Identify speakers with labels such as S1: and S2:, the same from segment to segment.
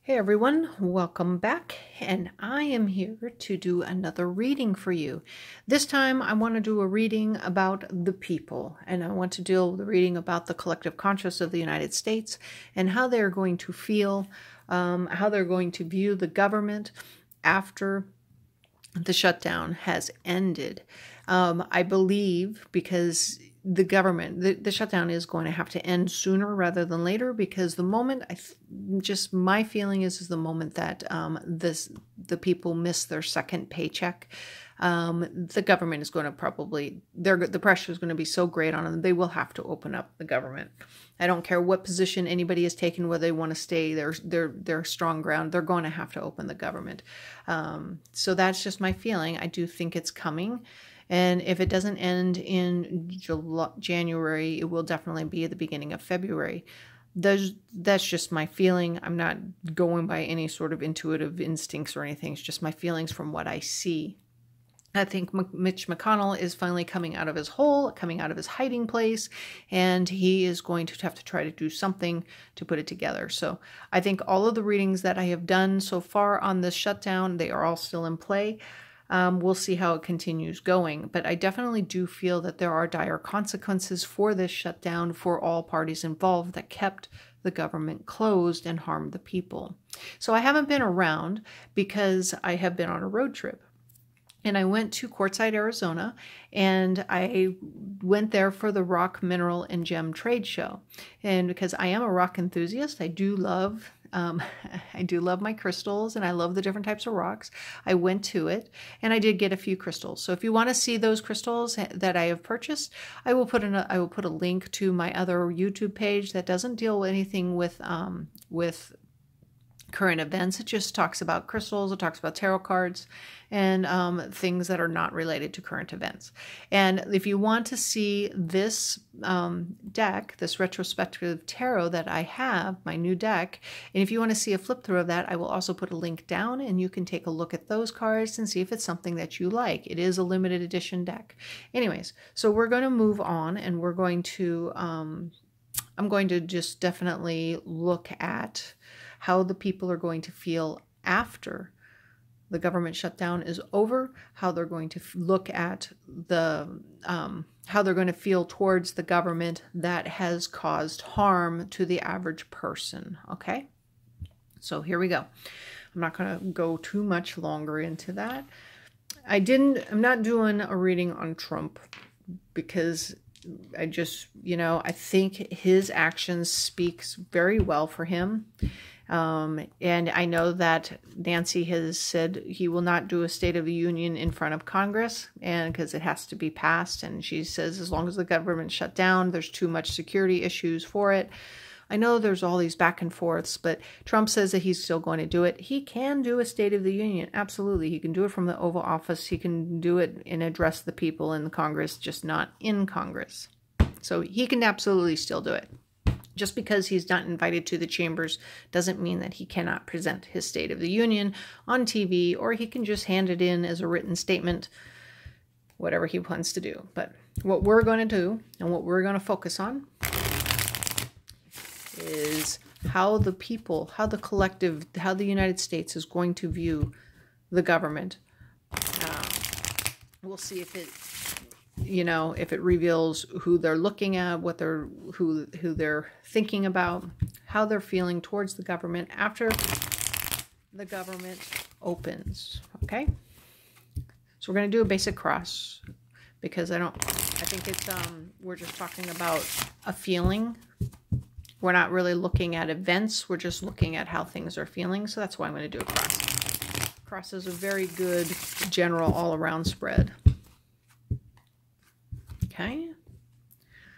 S1: Hey everyone, welcome back, and I am here to do another reading for you. This time I want to do a reading about the people, and I want to do the reading about the collective conscious of the United States and how they're going to feel, how they're going to view the government after the shutdown has ended. I believe because the government, the shutdown is going to have to end sooner rather than later, because the moment just my feeling is the moment that the people miss their second paycheck, the government is going to probably, the pressure is going to be so great on them, they will have to open up the government. I don't care what position anybody has taken, whether they want to stay their strong ground, they're going to have to open the government. So that's just my feeling. I do think it's coming. And if it doesn't end in January, it will definitely be at the beginning of February. That's just my feeling. I'm not going by any sort of intuitive instincts or anything. It's just my feelings from what I see. I think Mitch McConnell is finally coming out of his hole, coming out of his hiding place, and he is going to have to try to do something to put it together. So I think all of the readings that I have done so far on this shutdown, they are all still in play. We'll see how it continues going, but I definitely do feel that there are dire consequences for this shutdown for all parties involved that kept the government closed and harmed the people. So I haven't been around because I have been on a road trip. And I went to Quartzsite, Arizona, and I went there for the Rock, Mineral, and Gem Trade Show. And because I am a rock enthusiast, I do love my crystals, and I love the different types of rocks. I went to it, and I did get a few crystals. So if you want to see those crystals that I have purchased, I will put a link to my other YouTube page that doesn't deal with anything with current events. It just talks about crystals, it talks about tarot cards, and things that are not related to current events. And if you want to see this deck, this retrospective tarot that I have, my new deck, and if you want to see a flip through of that, I will also put a link down, and you can take a look at those cards and see if it's something that you like. It is a limited edition deck. Anyways, so we're going to move on, and we're going to, I'm going to just definitely look at how the people are going to feel after the government shutdown is over, how they're going to look at how they're going to feel towards the government that has caused harm to the average person. Okay, so here we go. I'm not going to go too much longer into that. I'm not doing a reading on Trump because I just, I think his actions speaks very well for him. And I know that Nancy has said he will not do a State of the Union in front of Congress, and because it has to be passed. And she says as long as the government shut down, there's too much security issues for it. I know there's all these back and forths, but Trump says that he's still going to do it. He can do a State of the Union. Absolutely. He can do it from the Oval Office. He can do it and address the people in the Congress, just not in Congress. So he can absolutely still do it. Just because he's not invited to the chambers doesn't mean that he cannot present his State of the Union on TV, or he can just hand it in as a written statement, whatever he wants to do. But what we're going to do and what we're going to focus on is how the people, how the collective, how the United States is going to view the government. We'll see if it, if it reveals who they're looking at, who they're thinking about, how they're feeling towards the government after the government opens. Okay, so we're going to do a basic cross because I think it's we're just talking about a feeling. We're not really looking at events, we're just looking at how things are feeling. So that's why I'm going to do a cross. Cross is a very good general all-around spread. Okay,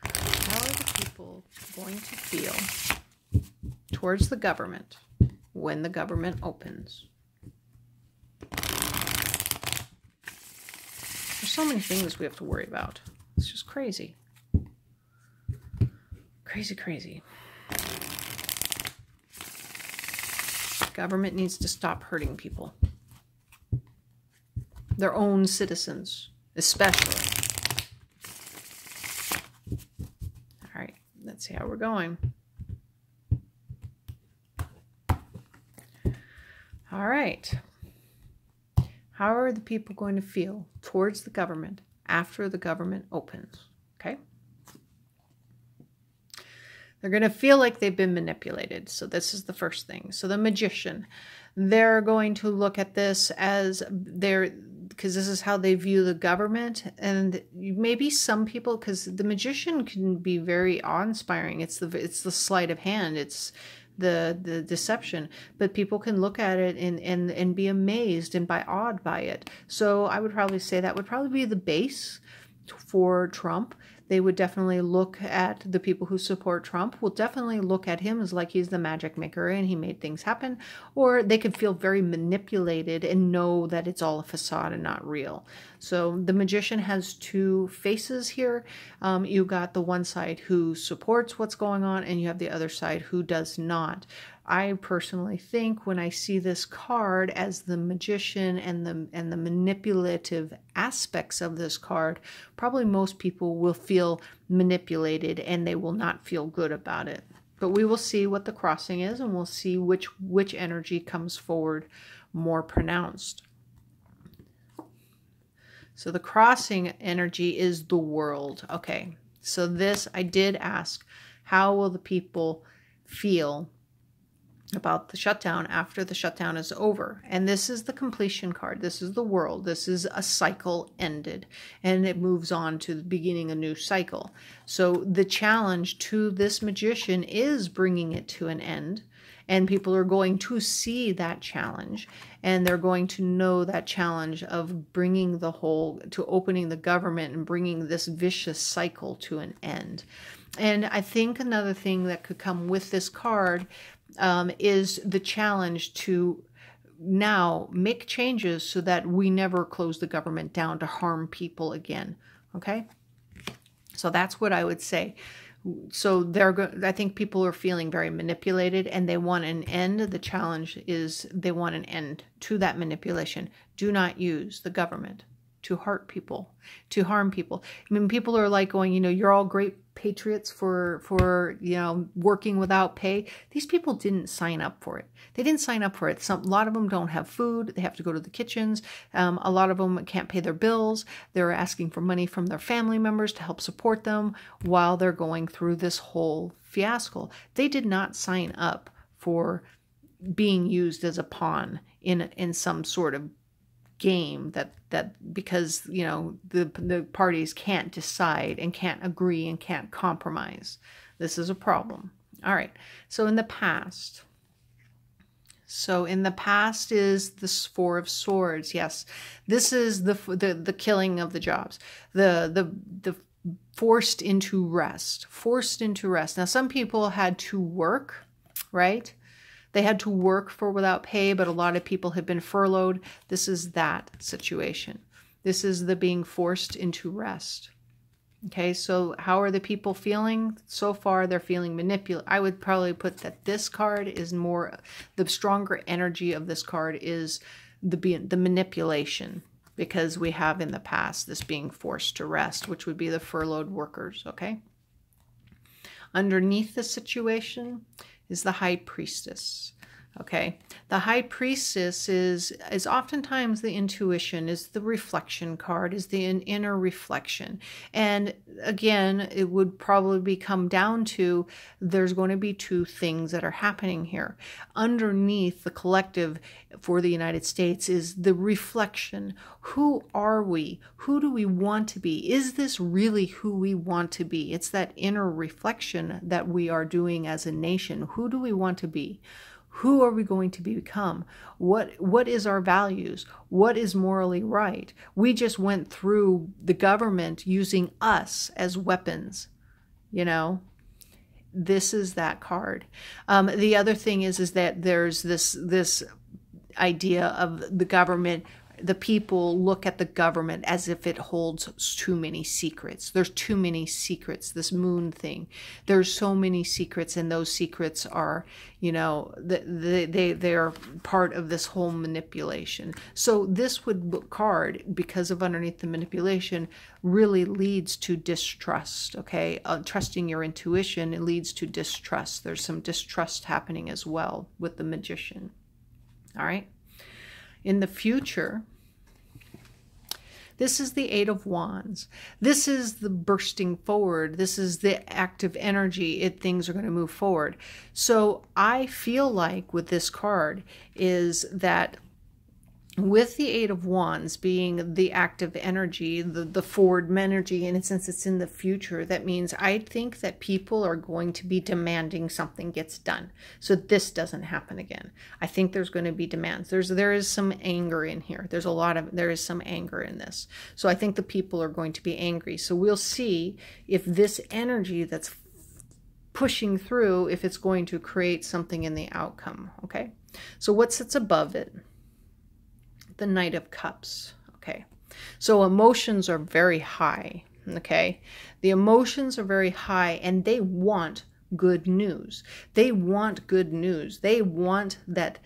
S1: how are the people going to feel towards the government when the government opens? There's so many things we have to worry about. It's just crazy. Crazy, crazy. Government needs to stop hurting people. Their own citizens, especially. Let's see how we're going. All right. How are the people going to feel towards the government after the government opens? Okay. They're going to feel like they've been manipulated. So this is the first thing. So the magician, they're going to look at this as because this is how they view the government. And maybe some people, because the magician can be very awe-inspiring. It's the sleight of hand. It's the deception, but people can look at it and be amazed and awed by it. So I would probably say that would probably be the base for Trump. They would definitely look at the people who support Trump, will definitely look at him as like he's the magic maker and he made things happen, or they could feel very manipulated and know that it's all a facade and not real. So the magician has two faces here. You got the one side who supports what's going on, and you have the other side who does not. I personally think when I see this card as the magician and the manipulative aspects of this card, probably most people will feel manipulated and they will not feel good about it. But we will see what the crossing is, and we'll see which energy comes forward more pronounced. So the crossing energy is the world. Okay, so this I did ask, how will the people feel about the shutdown after the shutdown is over? And this is the completion card. This is the world. This is a cycle ended, and it moves on to the beginning a new cycle. So the challenge to this magician is bringing it to an end, and people are going to see that challenge, and they're going to know that challenge of bringing the whole to opening the government and bringing this vicious cycle to an end. And I think another thing that could come with this card is the challenge to now make changes so that we never close the government down to harm people again. Okay, so that's what I would say. So I think people are feeling very manipulated and they want an end. The challenge is they want an end to that manipulation. Do not use the government to hurt people, to harm people. I mean, people are like going, you're all great patriots for working without pay. These people didn't sign up for it. They didn't sign up for it. A lot of them don't have food. They have to go to the kitchens. A lot of them can't pay their bills. They're asking for money from their family members to help support them while they're going through this whole fiasco. They did not sign up for being used as a pawn in some sort of game that because the parties can't decide and can't agree and can't compromise. This is a problem. All right, so in the past is this Four of Swords. Yes, this is the killing of the jobs, the forced into rest. Now some people had to work, right? They had to work for without pay, but a lot of people have been furloughed. This is that situation. This is the being forced into rest. Okay, so how are the people feeling? So far, they're feeling manipulated. I would probably put that this card is more, the stronger energy of this card is the manipulation, because we have in the past this being forced to rest, which would be the furloughed workers, okay? Underneath the situation is the High Priestess. Okay, the High Priestess is oftentimes the intuition, is the reflection card, is the inner reflection. And again, it would probably come down to there's going to be two things that are happening here. Underneath the collective for the United States is the reflection. Who are we? Who do we want to be? Is this really who we want to be? It's that inner reflection that we are doing as a nation. Who do we want to be? Who are we going to become? What is our values? What is morally right? We just went through the government using us as weapons, This is that card. The other thing is that there's this idea of the government. The people look at the government as if it holds too many secrets. There's too many secrets, this moon thing. There's so many secrets, and those secrets are, they are part of this whole manipulation. So this card, because of underneath the manipulation, really leads to distrust, okay? Trusting your intuition, it leads to distrust. There's some distrust happening as well with the magician, all right? In the future, this is the Eight of Wands. This is the bursting forward. This is the active energy. Things are going to move forward. So I feel like with this card is that with the Eight of Wands being the active energy, the forward energy, and since it's in the future, that means I think that people are going to be demanding something gets done. So this doesn't happen again. I think there's going to be demands. There is some anger in here. There is some anger in this. So I think the people are going to be angry. So we'll see if this energy that's pushing through, if it's going to create something in the outcome. Okay. So what sits above it? The Knight of Cups. Okay. So emotions are very high. Okay. The emotions are very high and they want good news. They want good news. They want that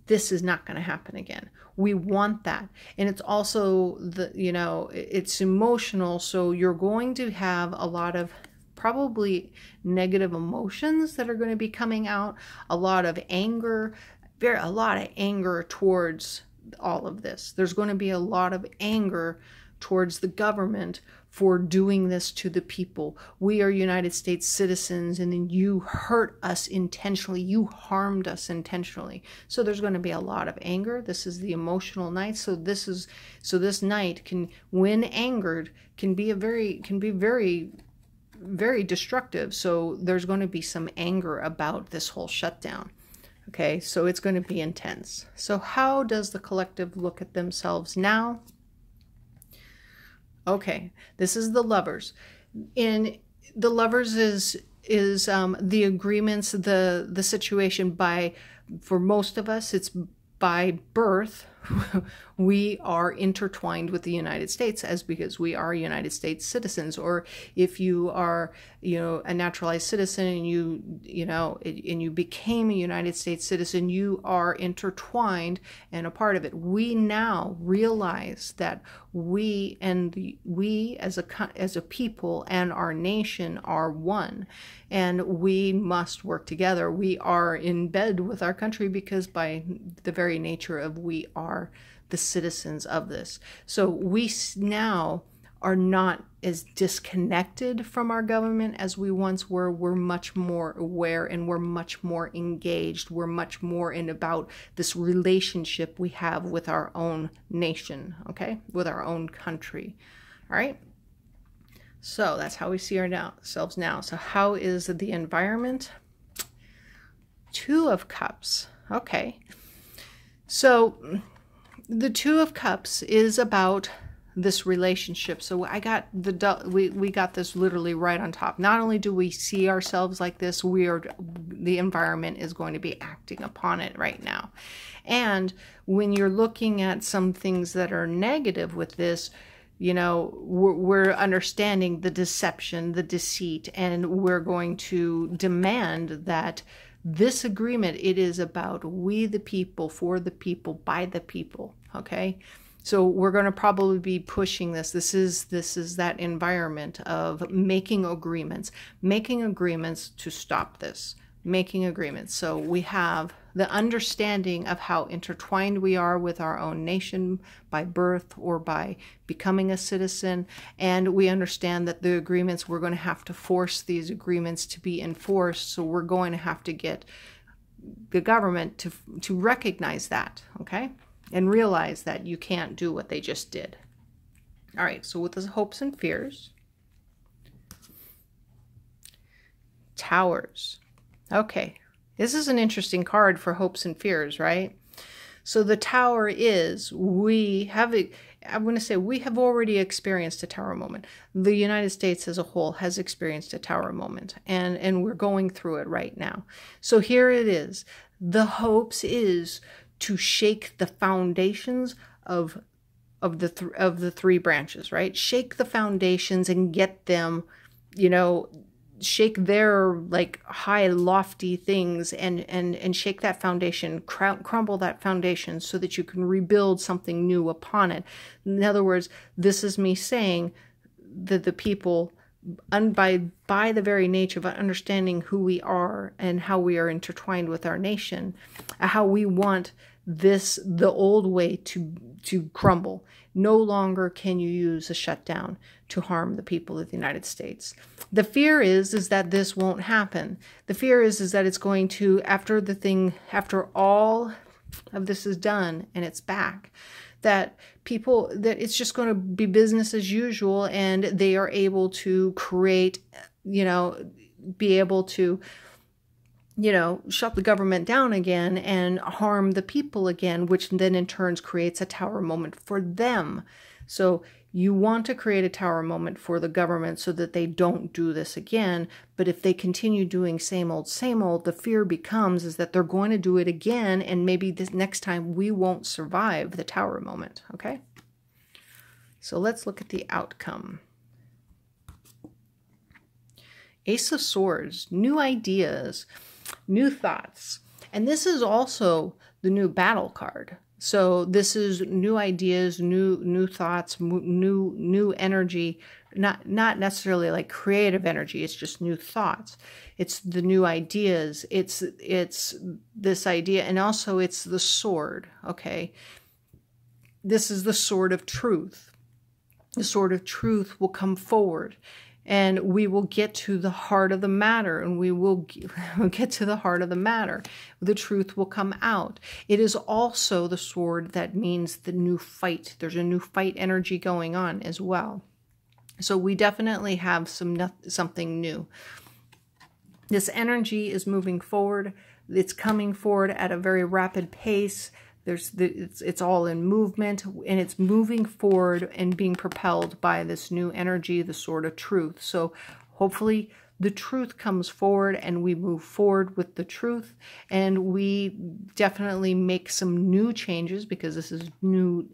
S1: this is not going to happen again. We want that. And it's also it's emotional. So you're going to have a lot of probably negative emotions that are going to be coming out, a lot of anger, a lot of anger towards all of this. There's going to be a lot of anger towards the government for doing this to the people. We are United States citizens, and then you hurt us intentionally. You harmed us intentionally. So there's going to be a lot of anger. This is the emotional night. So this night can, when angered, can be very, very destructive. So there's going to be some anger about this whole shutdown. Okay, so it's going to be intense. So how does the collective look at themselves now? Okay, this is the Lovers. In the Lovers is the agreements, the situation for most of us, it's by birth. We are intertwined with the United States because we are United States citizens. Or if you are, a naturalized citizen and you became a United States citizen, you are intertwined and a part of it. We now realize that we as a people and our nation are one, and we must work together. We are in bed with our country because by the very nature of we are the citizens of this. So we now are not as disconnected from our government as we once were. We're much more aware and we're much more engaged. We're much more in about this relationship we have with our own nation, okay? With our own country, all right? So that's how we see ourselves now. So how is the environment? Two of Cups, okay. So the Two of Cups is about this relationship. So I got we got this literally right on top. Not only do we see ourselves like this, the environment is going to be acting upon it right now. And when you're looking at some things that are negative with this, we're understanding the deception, the deceit, and we're going to demand that this agreement, it is about we the people, for the people, by the people, okay? So we're going to probably be pushing this. This is that environment of making agreements to stop this, making agreements. So we have the understanding of how intertwined we are with our own nation by birth or by becoming a citizen. And we understand that the agreements, we're going to have to force these agreements to be enforced. So we're going to have to get the government to recognize that, okay? And realize that you can't do what they just did. All right, so with the hopes and fears. Towers. Okay. This is an interesting card for hopes and fears, right? So the Tower is, we have already experienced a Tower moment. The United States as a whole has experienced a Tower moment, and we're going through it right now. So here it is. The hopes is to shake the foundations of the three branches, right? Shake the foundations and get them, shake their like high lofty things and shake that foundation, crumble that foundation so that you can rebuild something new upon it. In other words, this is me saying that the people, by the very nature of understanding who we are and how we are intertwined with our nation, how we want the old way to crumble. No longer can you use a shutdown to harm the people of the United States. The fear is that this won't happen. The fear is that it's going to, after all of this is done and it's back, that it's just going to be business as usual, and they are able to create, be able to, shut the government down again and harm the people again, which then in turn creates a tower moment for them. So you want to create a tower moment for the government so that they don't do this again. But if they continue doing same old, the fear becomes is that they're going to do it again, and maybe this next time we won't survive the tower moment. Okay? So let's look at the outcome. Ace of Swords, new ideas, new thoughts. And this is also the new battle card. So this is new ideas, new thoughts, new energy, not necessarily like creative energy. It's just new thoughts. It's the new ideas. It's this idea, and also it's the sword. Okay, this is the sword of truth. The sword of truth will come forward, and we will get to the heart of the matter, and we'll get to the heart of the matter. The truth will come out. It is also the sword that means the new fight. There's a new fight energy going on as well. So we definitely have something new. This energy is moving forward. It's coming forward at a very rapid pace. It's all in movement, and it's moving forward and being propelled by this new energy, the sword of truth. So hopefully the truth comes forward, and we move forward with the truth, and we definitely make some new changes, because this is new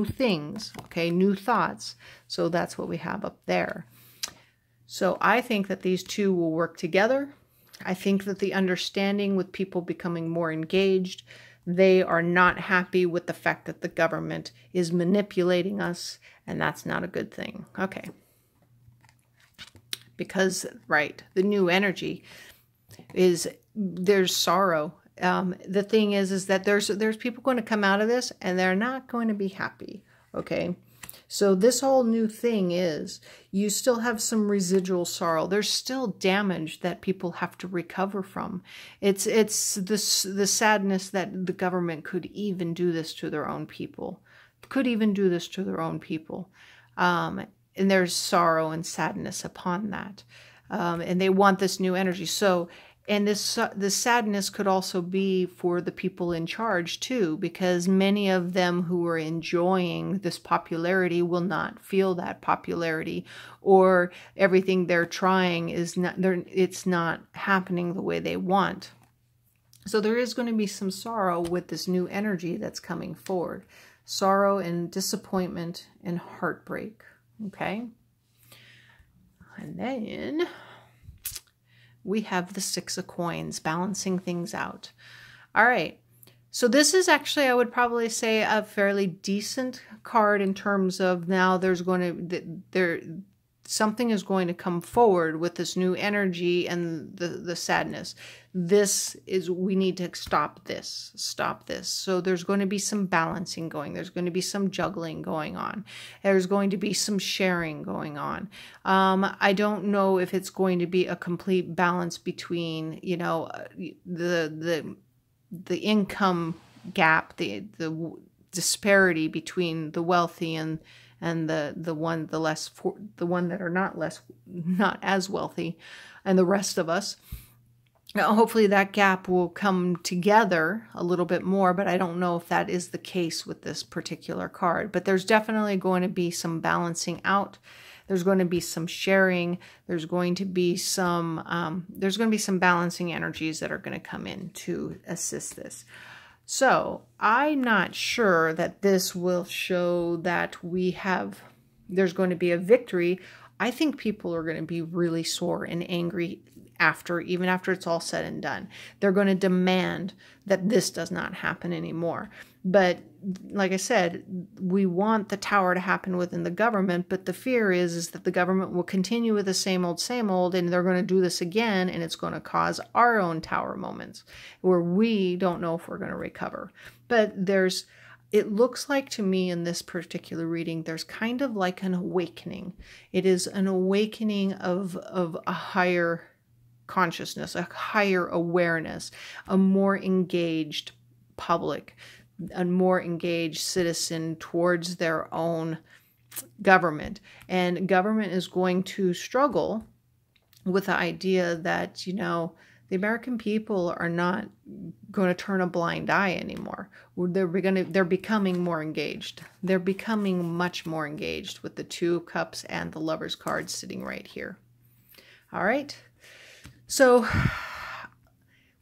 S1: things, okay, new thoughts. So that's what we have up there. So I think that these two will work together. I think that the understanding with people becoming more engaged, they are not happy with the fact that the government is manipulating us, and that's not a good thing. Okay. Because, right, the new energy is, there's sorrow. The thing is that there's people going to come out of this, and they're not going to be happy. Okay. So this whole new thing is, you still have some residual sorrow. There's still damage that people have to recover from. It's the sadness that the government could even do this to their own people. And there's sorrow and sadness upon that. And they want this new energy. So, and this sadness could also be for the people in charge too, because many of them who are enjoying this popularity will not feel that popularity, or everything they're trying it's not happening the way they want. So there is going to be some sorrow with this new energy that's coming forward. Sorrow and disappointment and heartbreak. Okay. And then we have the Six of Coins, balancing things out. All right. So this is actually, I would probably say, a fairly decent card in terms of now something is going to come forward with this new energy and the sadness. We need to stop this. So there's going to be some balancing going. There's going to be some juggling going on. There's going to be some sharing going on. I don't know if it's going to be a complete balance between, the income gap, the disparity between the wealthy and the one that are not as wealthy, and the rest of us. Now, hopefully that gap will come together a little bit more, but I don't know if that is the case with this particular card. But there's definitely going to be some balancing out. There's going to be some sharing. There's going to be some balancing energies that are going to come in to assist this. So I'm not sure that this will show that there's going to be a victory. I think people are going to be really sore and angry even after it's all said and done. They're going to demand that this does not happen anymore. But like I said, we want the tower to happen within the government, but the fear is that the government will continue with the same old, and they're going to do this again, and it's going to cause our own tower moments where we don't know if we're going to recover. But it looks like to me in this particular reading, there's kind of like an awakening. It is an awakening of a higher consciousness, a higher awareness, a more engaged public, a more engaged citizen towards their own government. And government is going to struggle with the idea that, the American people are not going to turn a blind eye anymore. They're becoming more engaged. They're becoming much more engaged with the Two of Cups and the Lover's card sitting right here. All right. So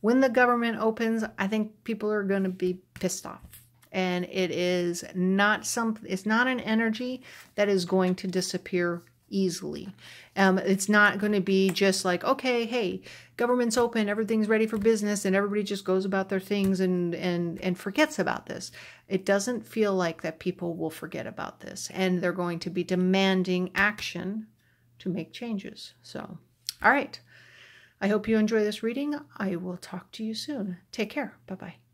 S1: when the government opens, I think people are going to be pissed off. And it's not an energy that is going to disappear easily. It's not going to be just like, okay, hey, government's open, everything's ready for business, and everybody just goes about their things and forgets about this. It doesn't feel like that people will forget about this, and they're going to be demanding action to make changes. So, all right. I hope you enjoy this reading. I will talk to you soon. Take care. Bye-bye.